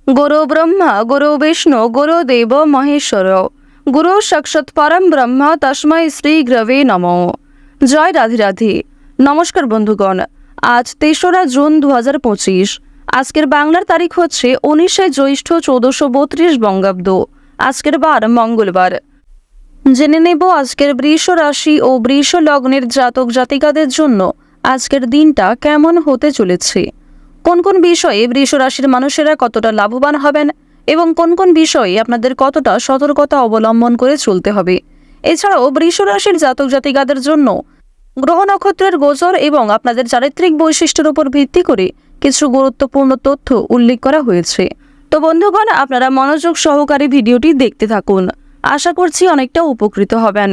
गुरु ब्रह्मा गुरु विष्णु गुरुदेव महेश्वर गुरु साक्षाৎ परम ब्रह्म तस्मै श्री गुरवे नमो। जय राधे राधे। नमस्कार बंधुगण, आज 3রা জুন 2025। আজকের বাংলার তারিখ হচ্ছে 19শে জ্যৈষ্ঠ 1432 বঙ্গাব্দ। আজকের বার মঙ্গলবার। জেনে নেব আজকের বৃষ রাশি ও বৃষ লগ্নের জাতক জাতিকাদের জন্য আজকের দিনটা কেমন হতে চলেছে, কোন কোন বিষয়ে বৃষ রাশির মানুষেরা কতটা লাভবান হবেন এবং কোন কোন বিষয়ে আপনাদের কতটা সতর্কতা অবলম্বন করে চলতে হবে। এছাড়াও বৃষ রাশির জাতক জাতিকাদের জন্য গ্রহ নক্ষত্রের গোচর এবং আপনাদের চারিত্রিক বৈশিষ্ট্যের উপর ভিত্তি করে কিছু গুরুত্বপূর্ণ তথ্য উল্লেখ করা হয়েছে। তো বন্ধুগণ, আপনারা মনোযোগ সহকারে ভিডিওটি দেখতে থাকুন। আশা করছি অনেকটা উপকৃত হবেন।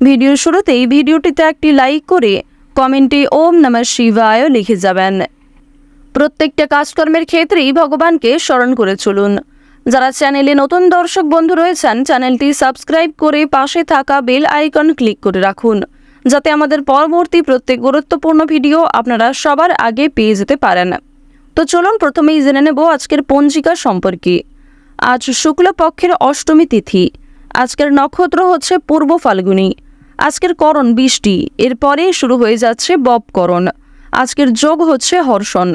ভিডিওর শুরুতেই ভিডিওটিতে একটি লাইক করে কমেন্টে ওম নমঃ শিবায় লিখে যাবেন। প্রত্যেকটা কাজকর্মের ক্ষেত্রেই ভগবানকে স্মরণ করে চলুন। যারা চ্যানেলে নতুন দর্শক বন্ধু রয়েছেন, চ্যানেলটি সাবস্ক্রাইব করে পাশে থাকা বেল আইকন ক্লিক করে রাখুন, যাতে আমাদের পরবর্তী প্রত্যেক গুরুত্বপূর্ণ ভিডিও আপনারা সবার আগে পেয়ে যেতে পারেন। তো চলুন প্রথমেই জেনে নেব আজকের পঞ্জিকা সম্পর্কে। আজ শুক্লপক্ষের অষ্টমী তিথি। আজকের নক্ষত্র হচ্ছে পূর্ব ফাল্গুনী। আজকের করণ বৃষ্টি, এরপরে শুরু হয়ে যাচ্ছে ববকরণ। আজকের যোগ হচ্ছে হর্ষণ।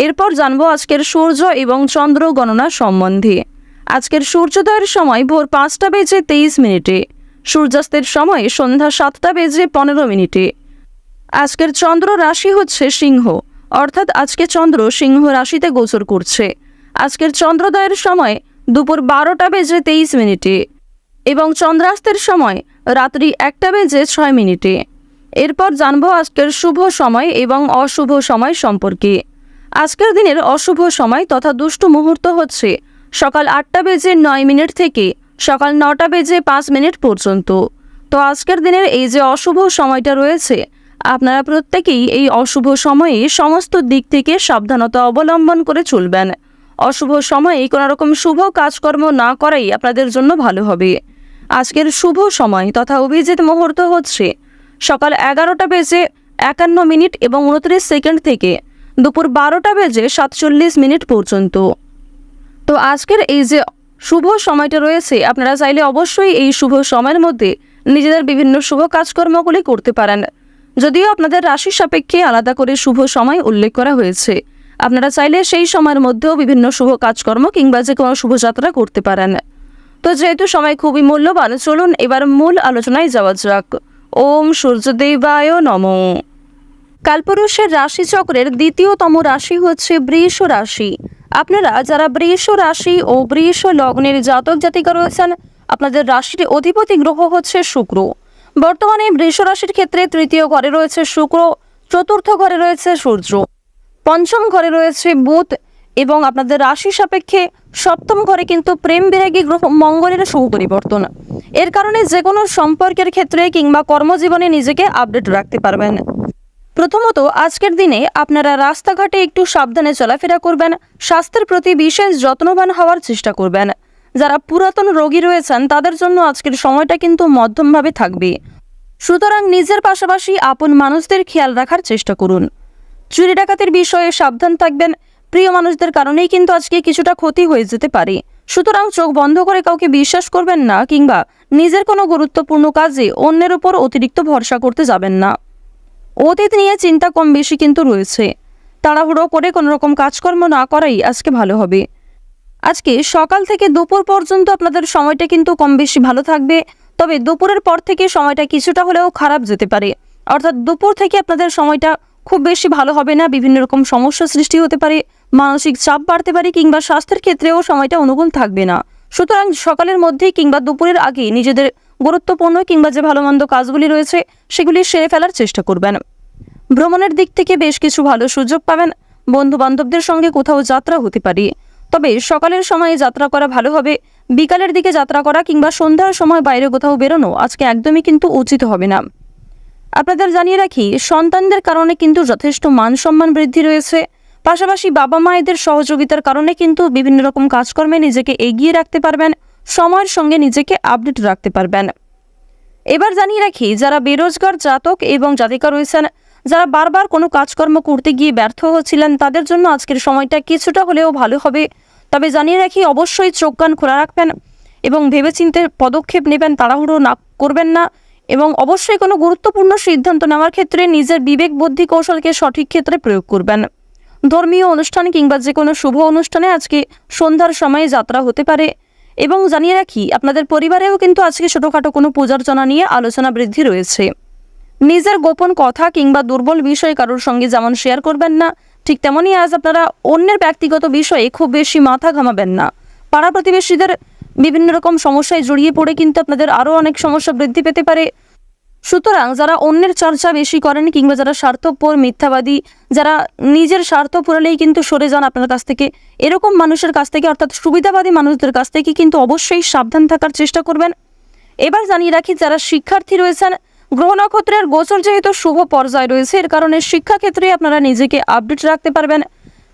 এরপর জানবো আজকের সূর্য এবং চন্দ্র গণনা সম্বন্ধে। আজকের সূর্যোদয়ের সময় ভোর 5টা বেজে 23 মিনিটে, সূর্যাস্তের সময় সন্ধ্যা 7টা বেজে 15 মিনিটে। আজকের চন্দ্র রাশি হচ্ছে সিংহ, অর্থাৎ আজকে চন্দ্র সিংহ রাশিতে গোচর করছে। আজকের চন্দ্রোদয়ের সময় দুপুর 12টা বেজে 23 মিনিটে এবং চন্দ্রাস্তের সময় রাত্রি 1টা বেজে 6 মিনিটে। এরপর জানবো আজকের শুভ সময় এবং অশুভ সময় সম্পর্কে। আজকের দিনের অশুভ সময় তথা দুষ্ট মুহূর্ত হচ্ছে সকাল 8টা বেজে 9 মিনিট থেকে সকাল 9টা বেজে 5 মিনিট পর্যন্ত। তো আজকের দিনের এই যে অশুভ সময়টা রয়েছে, আপনারা প্রত্যেকেই এই অশুভ সময়ে সমস্ত দিক থেকে সাবধানতা অবলম্বন করে চলবেন। অশুভ সময়ে কোনো রকম শুভ কাজকর্ম না করাই আপনাদের জন্য ভালো হবে। আজকের শুভ সময় তথা অভিজিৎ মুহূর্ত হচ্ছে সকাল 11টা বেজে 51 মিনিট এবং 29 সেকেন্ড থেকে দুপুর 12টা বেজে 47 মিনিট পর্যন্ত। তো আজকের এই যে শুভ সময়টা রয়েছে, আপনারা চাইলে অবশ্যই এই শুভ সময়ের মধ্যে নিজেদের বিভিন্ন শুভ কাজকর্মগুলি করতে পারেন। যদিও আপনাদের রাশি সাপেক্ষে আলাদা করে শুভ সময় উল্লেখ করা হয়েছে, আপনারা চাইলে সেই সময়ের মধ্যেও বিভিন্ন শুভ কাজকর্ম কিংবা যে কোনো শুভযাত্রা করতে পারেন। তো যেহেতু সময় খুবই মূল্যবান, চলুন এবার মূল আলোচনায় যাওয়া যাক। ওম সূর্যদেবায় নমঃ। কালপুরুষের রাশিচক্রের দ্বিতীয়তম রাশি হচ্ছে বৃষ রাশি। আপনারা যারা বৃষ রাশি ও বৃষ লগ্নের জাতক জাতিকা রয়েছেন, আপনাদের রাশির অধিপতি গ্রহ হচ্ছে শুক্র। বর্তমানে বৃষ রাশির ক্ষেত্রে তৃতীয় ঘরে রয়েছে শুক্র, চতুর্থ ঘরে রয়েছে সূর্য, পঞ্চম ঘরে রয়েছে বুধ এবং আপনাদের রাশি সাপেক্ষে সপ্তম ঘরে কিন্তু প্রেম বিরাগী গ্রহ মঙ্গলের শুভ পরিবর্তন। এর কারণে যে কোনো সম্পর্কের ক্ষেত্রে কিংবা কর্মজীবনে নিজেকে আপডেট রাখতে পারবেন। প্রথমত আজকের দিনে আপনারা রাস্তাঘাটে একটু সাবধানে চলাফেরা করবেন, স্বাস্থ্যের প্রতি বিশেষ যত্নবান হওয়ার চেষ্টা করবেন। যারা পুরাতন রোগী রয়েছেন তাদের জন্য আজকের সময়টা কিন্তু মধ্যমভাবে থাকবে, সুতরাং নিজের পাশাপাশি আপন মানুষদের খেয়াল রাখার চেষ্টা করুন। চুরি ডাকাতির বিষয়ে সাবধান থাকবেন। প্রিয় মানুষদের কারণেই কিন্তু আজকে কিছুটা ক্ষতি হয়ে যেতে পারে, সুতরাং চোখ বন্ধ করে কাউকে বিশ্বাস করবেন না কিংবা নিজের কোনো গুরুত্বপূর্ণ কাজে অন্যের উপর অতিরিক্ত ভরসা করতে যাবেন না। অতীত নিয়ে চিন্তা কম বেশি কিন্তু রয়েছে, তাড়াহুড়ো করে কোনো রকম কাজকর্ম না করাই আজকে ভালো হবে। আজকে সকাল থেকে দুপুর পর্যন্ত আপনাদের সময়টা কিন্তু কম বেশি ভালো থাকবে, তবে দুপুরের পর থেকে সময়টা কিছুটা হলেও খারাপ যেতে পারে। অর্থাৎ দুপুর থেকে আপনাদের সময়টা খুব বেশি ভালো হবে না, বিভিন্ন রকম সমস্যা সৃষ্টি হতে পারে, মানসিক চাপ বাড়তে পারে কিংবা স্বাস্থ্যের ক্ষেত্রেও সময়টা অনুকূল থাকবে না। সুতরাং সকালের মধ্যেই কিংবা দুপুরের আগে নিজেদের গুরুত্বপূর্ণ কিংবা যে ভালো মন্দ কাজগুলি রয়েছে সেগুলি সেরে ফেলার চেষ্টা করবেন। ভ্রমণের দিক থেকে বেশ কিছু ভালো সুযোগ পাবেন। বন্ধু বান্ধবদের সঙ্গে কোথাও যাত্রা হতে পারে, তবে সকালের সময়ে যাত্রা করা ভালো হবে। বিকালের দিকে যাত্রা করা কিংবা সন্ধ্যার সময় বাইরে কোথাও বেরোনো আজকে একদমই কিন্তু উচিত হবে না। আপনাদের জানিয়ে রাখি, সন্তানদের কারণে কিন্তু যথেষ্ট মান সম্মান বৃদ্ধি রয়েছে। পাশাপাশি বাবা মায়েদের সহযোগিতার কারণে কিন্তু বিভিন্ন রকম কাজকর্মে নিজেকে এগিয়ে রাখতে পারবেন, সময়ের সঙ্গে নিজেকে আপডেট রাখতে পারবেন। এবার জানিয়ে রাখি, যারা বেরোজগার জাতক এবং জাতিকা রয়েছেন, যারা বারবার কোনো কাজকর্ম করতে গিয়ে ব্যর্থ হচ্ছিলেন, তাদের জন্য আজকের সময়টা কিছুটা হলেও ভালো হবে। তবে জানিয়ে রাখি, অবশ্যই চোখ কান খোলা রাখবেন এবং ভেবেচিন্তে পদক্ষেপ নেবেন, তাড়াহুড়ো না করবেন না। এবং অবশ্যই কোনো গুরুত্বপূর্ণ সিদ্ধান্ত নেওয়ার ক্ষেত্রে নিজের বিবেক বুদ্ধি কৌশলকে সঠিক ক্ষেত্রে প্রয়োগ করবেন। ধর্মীয় অনুষ্ঠান কিংবা যে কোনো শুভ অনুষ্ঠানে আজকে সন্ধ্যার সময়ে যাত্রা হতে পারে। এবং জানিয়ে রাখি, আপনাদের পরিবারেও কিন্তু আজকে ছোটোখাটো কোনো পূজার্চনা নিয়ে আলোচনা বৃদ্ধি রয়েছে। নিজের গোপন কথা কিংবা দুর্বল বিষয় কারোর সঙ্গে যেমন শেয়ার করবেন না, ঠিক তেমনই আজ আপনারা অন্যের ব্যক্তিগত বিষয়ে খুব বেশি মাথা ঘামাবেন না। পাড়া প্রতিবেশীদের বিভিন্ন রকম সমস্যায় জড়িয়ে পড়ে কিন্তু আপনাদের আরও অনেক সমস্যা বৃদ্ধি পেতে পারে। সুতরাং যারা অন্যের চর্চা বেশি করেন কিংবা যারা স্বার্থপর, মিথ্যাবাদী, যারা নিজের স্বার্থ পুরালেই কিন্তু সরে যান আপনার কাছ থেকে, এরকম মানুষের কাছ থেকে অর্থাৎ সুবিধাবাদী মানুষদের কাছ থেকে কিন্তু অবশ্যই সাবধান থাকার চেষ্টা করবেন। এবার জানিয়ে রাখি, যারা শিক্ষার্থী রয়েছেন, গ্রহ নক্ষত্রের গোচর যেহেতু শুভ পর্যায়ে রয়েছে, এর কারণে শিক্ষাক্ষেত্রে আপনারা নিজেকে আপডেট রাখতে পারবেন।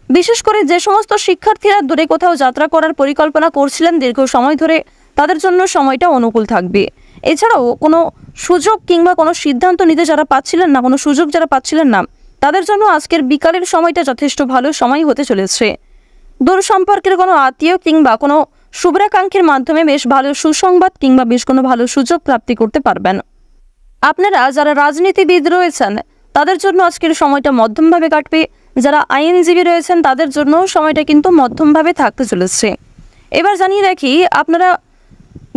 বিশেষ করে যে সমস্ত শিক্ষার্থীরা দূরে কোথাও যাত্রা করার পরিকল্পনা করছিলেন দীর্ঘ সময় ধরে, তাদের জন্য সময়টা অনুকূল থাকবে। এছাড়াও কোনো সুযোগ কিংবা কোনো সিদ্ধান্ত নিতে যারা পাচ্ছিলেন না, কোনো সুযোগ যারা পাচ্ছিলেন না, তাদের জন্য আজকের বিকালের সময়টা যথেষ্ট ভালো সময় হতে চলেছে। দূর সম্পর্কের কোনো আত্মীয় কিংবা কোনো শুভ্রাকাঙ্ক্ষীর মাধ্যমে বেশ ভালো সুসংবাদ কিংবা বেশ কোনো ভালো সুযোগ প্রাপ্তি করতে পারবেন। আপনারা যারা রাজনীতিবিদ রয়েছেন, তাদের জন্য আজকের সময়টা মধ্যমভাবে কাটবে। যারা আইনজীবী রয়েছেন, তাদের জন্য সময়টা কিন্তু মধ্যমভাবে থাকতে চলেছে। এবার জানিয়ে রাখি, আপনারা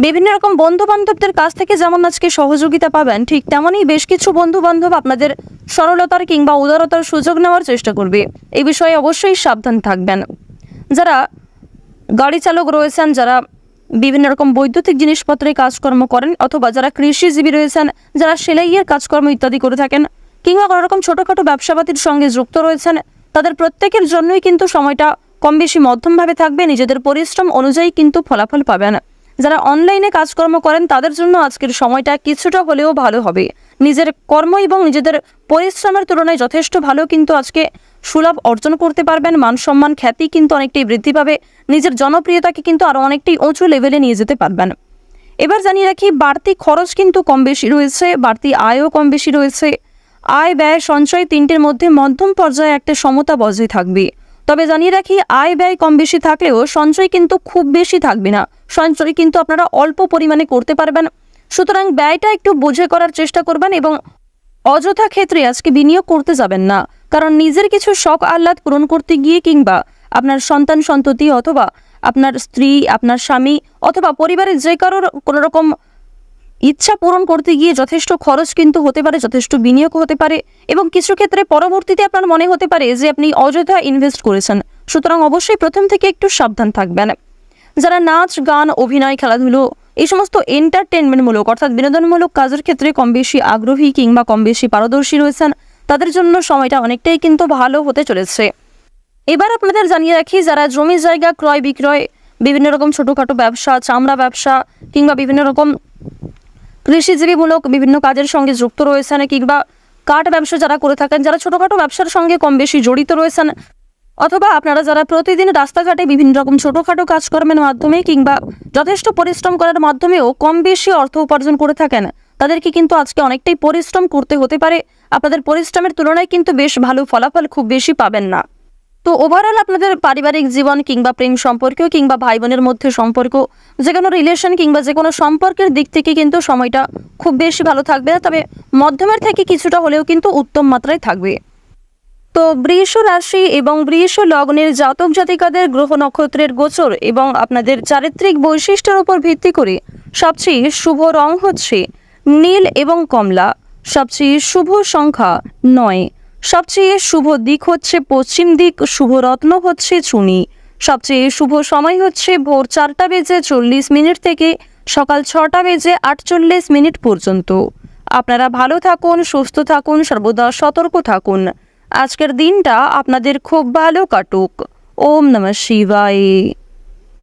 বিভিন্ন রকম বন্ধুবান্ধবদের কাছ থেকে যেমন আজকে সহযোগিতা পাবেন, ঠিক তেমনই বেশ কিছু বন্ধুবান্ধব আপনাদের সরলতার কিংবা উদারতার সুযোগ নেওয়ার চেষ্টা করবে। এই বিষয়ে অবশ্যই সাবধান থাকবেন। যারা গাড়ি চালক রয়েছেন, যারা বিভিন্ন রকম বৈদ্যুতিক জিনিসপত্রে কাজকর্ম করেন, অথবা যারা কৃষিজীবী রয়েছেন, যারা সেলাইয়ের কাজকর্ম ইত্যাদি করে থাকেন, কিংবা কোনো রকম ছোটোখাটো ব্যবসাপাতির সঙ্গে যুক্ত রয়েছেন, তাদের প্রত্যেকের জন্যই কিন্তু সময়টা কম বেশি মধ্যমভাবে থাকবে। নিজেদের পরিশ্রম অনুযায়ী কিন্তু ফলাফল পাবেন। যারা অনলাইনে কাজকর্ম করেন, তাদের জন্য আজকের সময়টা কিছুটা হলেও ভালো হবে। নিজের কর্ম এবং নিজেদের পরিশ্রমের তুলনায় যথেষ্ট ভালো কিন্তু আজকে সুলাভ অর্জন করতে পারবেন। মান সম্মান, খ্যাতি কিন্তু অনেকটাই বৃদ্ধি পাবে। নিজের জনপ্রিয়তাকে কিন্তু আরও অনেকটাই উঁচু লেভেলে নিয়ে যেতে পারবেন। এবার জানিয়ে রাখি, বাড়তি খরচ কিন্তু কম বেশি রয়েছে, বাড়তি আয়ও কম বেশি রয়েছে। আয়, ব্যয়, সঞ্চয় তিনটির মধ্যে মধ্যম পর্যায়ে একটা সমতা বজায় থাকবে। তবে জানিয়ে রাখি, আয় ব্যয় কম বেশি থাকলেও সঞ্চয় কিন্তু খুব বেশি থাকবে না। সঞ্চয় কিন্তু আপনারা অল্প পরিমাণে করতে পারবেন। সুতরাং ব্যয়টা একটু বুঝে করার চেষ্টা করবেন এবং অযথা ক্ষেত্রে আজকে বিনিয়োগ করতে যাবেন না। কারণ নিজের কিছু শখ আহ্লাদ পূরণ করতে গিয়ে কিংবা আপনার সন্তান সন্ততি অথবা আপনার স্ত্রী, আপনার স্বামী অথবা পরিবারের যে কারোর কোনো রকম ইচ্ছা পূরণ করতে গিয়ে যথেষ্ট খরচ কিন্তু হতে পারে, যথেষ্ট বিনিয়োগ হতে পারে এবং কিছু ক্ষেত্রে পরবর্তীতে আপনার মনে হতে পারে যে আপনি অযথা ইনভেস্ট করেছেন। সুতরাং অবশ্যই প্রথম থেকে একটু সাবধান থাকবেন। যারা নাচ, গান, অভিনয়, খেলাধুলো, এই সমস্ত এন্টারটেনমেন্টমূলক অর্থাৎ বিনোদনমূলক কাজের ক্ষেত্রে কম বেশি আগ্রহী কিংবা কম বেশি পারদর্শী রয়েছেন, তাদের জন্য সময়টা অনেকটাই কিন্তু ভালো হতে চলেছে। এবার আপনাদের জানিয়ে রাখি, যারা জমি জায়গা ক্রয় বিক্রয়, বিভিন্ন রকম ছোটোখাটো ব্যবসা, চামড়া ব্যবসা কিংবা বিভিন্ন রকম কৃষিজীবীমূলক বিভিন্ন কাজের সঙ্গে যুক্ত রয়েছেন, কিংবা কাঠ ব্যবসা যারা করে থাকেন, যারা ছোটোখাটো ব্যবসার সঙ্গে কম বেশি জড়িত রয়েছেন, অথবা আপনারা যারা প্রতিদিন রাস্তাঘাটে বিভিন্ন রকম ছোটোখাটো কাজকর্মের মাধ্যমে কিংবা যথেষ্ট পরিশ্রম করার মাধ্যমেও কম বেশি অর্থ উপার্জন করে থাকেন, তাদেরকে কিন্তু আজকে অনেকটাই পরিশ্রম করতে হতে পারে। আপনাদের পরিশ্রমের তুলনায় কিন্তু বেশ ভালো ফলাফল খুব বেশি পাবেন না। তো ওভারঅল আপনাদের পারিবারিক জীবন কিংবা প্রেম সম্পর্ক কিংবা ভাই বোনের মধ্যে সম্পর্ক, যে কোনো রিলেশন কিংবা যে কোনো সম্পর্কের দিক থেকে কিন্তু সময়টা খুব বেশি ভালো থাকবে না, তবে মধ্যমের থেকে কিছুটা হলেও কিন্তু উত্তম মাত্রায় থাকবে। তো বৃষ রাশি এবং বৃষ লগ্নের জাতক জাতিকাদের গ্রহ নক্ষত্রের গোচর এবং আপনাদের চারিত্রিক বৈশিষ্ট্যের উপর ভিত্তি করে সবচেয়ে শুভ রং হচ্ছে নীল এবং কমলা, সবচেয়ে শুভ সংখ্যা 9, সবচেয়ে শুভ দিক হচ্ছে পশ্চিম দিক, শুভ রত্ন হচ্ছে চুনি, সবচেয়ে শুভ সময় হচ্ছে ভোর 4:40 থেকে সকাল 6:48 পর্যন্ত। আপনারা ভালো থাকুন, সুস্থ থাকুন, সর্বদা সতর্ক থাকুন। আজকের দিনটা আপনাদের খুব ভালো কাটুক। ওম নমঃ শিবায়।